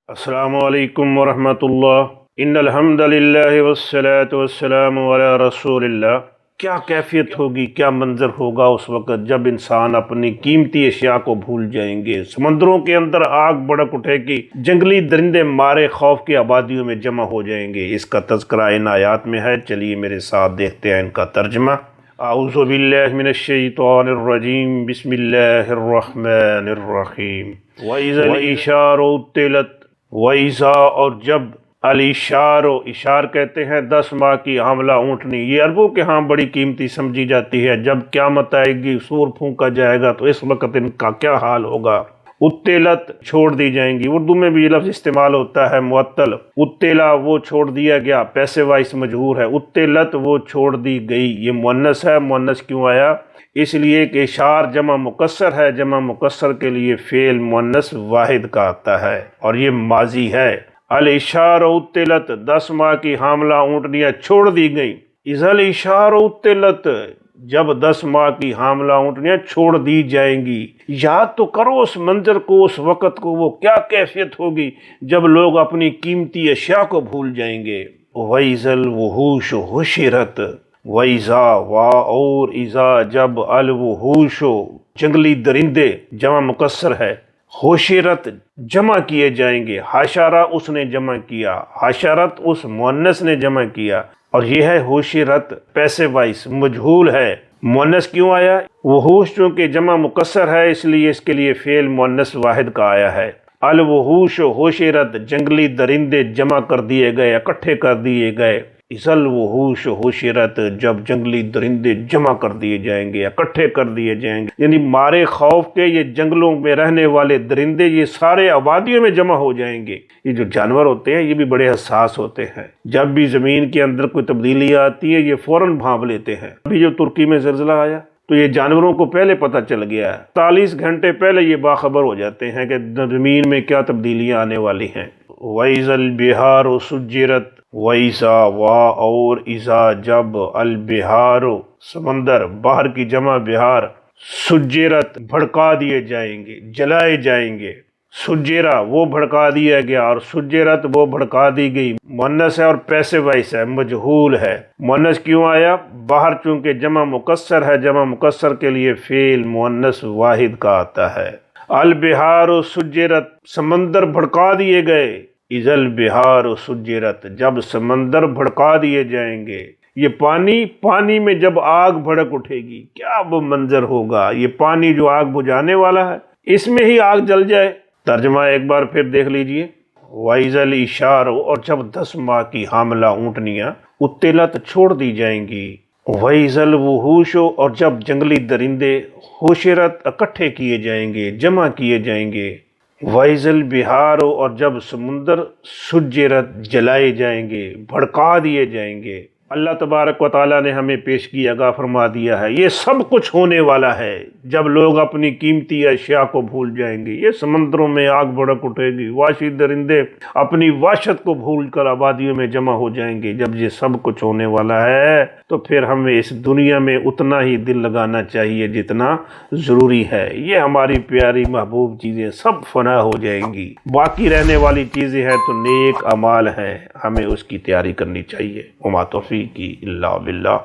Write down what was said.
السلام علیکم ورحمۃ اللہ۔ ان الحمد للہ والصلاۃ والسلام علی رسول اللہ۔ کیا کیفیت ہوگی، کیا منظر ہوگا اس وقت جب انسان اپنی قیمتی اشیاء کو بھول جائیں گے۔ سمندروں کے اندر آگ بھڑک اٹھے گی، جنگلی درندے مارے خوف کی آبادیوں میں جمع ہو جائیں گے۔ اس کا تذکرہ ان آیات میں ہے، چلیے میرے ساتھ دیکھتے ہیں ان کا ترجمہ۔ اعوذ باللہ من الشیطان الرجیم، بسم اللہ الرحمن الرحیم۔ وَإِذَا الْإِشَارُ عُطِّلَتْ، وَإِذَا اور جب، الاشار اشار کہتے ہیں 10 ماہ کی حاملہ اونٹنی، یہ عربوں کے ہاں بڑی قیمتی سمجھی جاتی ہے۔ جب قیامت آئے گی، سور پھونکا جائے گا تو اس وقت ان کا کیا حال ہوگا۔ اتلت چھوڑ دی جائیں گی، اردو میں بھی یہ لفظ استعمال ہوتا ہے معطل۔ اتلا وہ چھوڑ دیا گیا، پیسے وائس مجہور ہے۔ اتلت وہ چھوڑ دی گئی، یہ مؤنث ہے۔ مؤنث کیوں آیا؟ اس لیے کہ اشار جمع مکسر ہے، جمع مکسر کے لیے فعل مؤنث واحد کا آتا ہے اور یہ ماضی ہے۔ الاشار اتلت، 10 ماہ کی حاملہ اونٹنیاں چھوڑ دی گئیں۔ اذا الاشار اتلت، جب 10 ماہ کی حاملہ اونٹنیاں چھوڑ دی جائیں گی۔ یاد تو کرو اس منظر کو، اس وقت کو، وہ کیا کیفیت ہوگی جب لوگ اپنی قیمتی اشیاء کو بھول جائیں گے۔ وَإِذَا الْوُحُوشُ حُشِرَتْ، وَإِذَا وا اور اذا جب، الوحوش جنگلی درندے جمع مکسر ہے، حشرت جمع کیے جائیں گے۔ حشرہ اس نے جمع کیا، حشرت اس مؤنث نے جمع کیا، اور یہ ہے حشرت پیسے وائس مجہول ہے۔ مؤنث کیوں آیا؟ وحوش چونکہ جمع مکسر ہے اس لیے اس کے لیے فعل مؤنث واحد کا آیا ہے۔ الوحوش حشرت، جنگلی درندے جمع کر دیے گئے، اکٹھے کر دیے گئے۔ اذا الوحوش حشرت، جب جنگلی درندے جمع کر دیے جائیں گے، اکٹھے کر دیے جائیں گے، یعنی مارے خوف کے یہ جنگلوں میں رہنے والے درندے یہ سارے آبادیوں میں جمع ہو جائیں گے۔ یہ جو جانور ہوتے ہیں یہ بھی بڑے حساس ہوتے ہیں، جب بھی زمین کے اندر کوئی تبدیلی آتی ہے یہ فوراً بھانپ لیتے ہیں۔ ابھی جو ترکی میں زلزلہ آیا تو یہ جانوروں کو پہلے پتہ چل گیا ہے، 40 گھنٹے پہلے یہ باخبر ہو جاتے ہیں کہ زمین میں کیا تبدیلیاں آنے والی ہیں۔ وَإِذَا الْبِحَارُ سُجِّرَتْ، وَإِذَا وا اور اذا جب، البحار سمندر، بحر کی جمع بحار، سجرت بھڑکا دیے جائیں گے، جلائے جائیں گے۔ سجرہ وہ بھڑکا دیا گیا اور سجرت وہ بھڑکا دی گئی، مؤنث ہے اور پیسے وائس ہے، مجہول ہے۔ مؤنث کیوں آیا؟ بحر چونکہ جمع مکسر ہے، جمع مکسر کے لیے فعل مؤنث واحد کا آتا ہے۔ البحار سجرت، سمندر بھڑکا دیے گئے۔ اذا البحار سجرت، جب سمندر بھڑکا دیے جائیں گے۔ یہ پانی میں جب آگ بھڑک اٹھے گی کیا وہ منظر ہوگا۔ یہ پانی جو آگ بجھانے والا ہے اس میں ہی آگ جل جائے۔ ترجمہ ایک بار پھر دیکھ لیجئے۔ وَإِذَا الْإِشَارُ اور جب 10 ماہ کی حاملہ اونٹنیاں اتلت چھوڑ دی جائیں گی۔ وَإِذَا الْوُحُوشُ اور جب جنگلی درندے حشرت اکٹھے کیے جائیں گے، جمع کیے جائیں گے۔ وَإِذَا الْبِحَارُ اور جب سمندر سجرت جلائے جائیں گے، بھڑکا دیے جائیں گے۔ اللہ تبارک و تعالیٰ نے ہمیں پیشگی آگاہ فرما دیا ہے، یہ سب کچھ ہونے والا ہے جب لوگ اپنی قیمتی اشیاء کو بھول جائیں گے۔ یہ سمندروں میں آگ بھڑک اٹھے گی، وحشی درندے اپنی وحشت کو بھول کر آبادیوں میں جمع ہو جائیں گے۔ جب یہ سب کچھ ہونے والا ہے تو پھر ہمیں اس دنیا میں اتنا ہی دل لگانا چاہیے جتنا ضروری ہے۔ یہ ہماری پیاری محبوب چیزیں سب فنا ہو جائیں گی، باقی رہنے والی چیزیں ہیں تو نیک اعمال ہیں، ہمیں اس کی تیاری کرنی چاہیے۔ وما توفیقی الا باللہ۔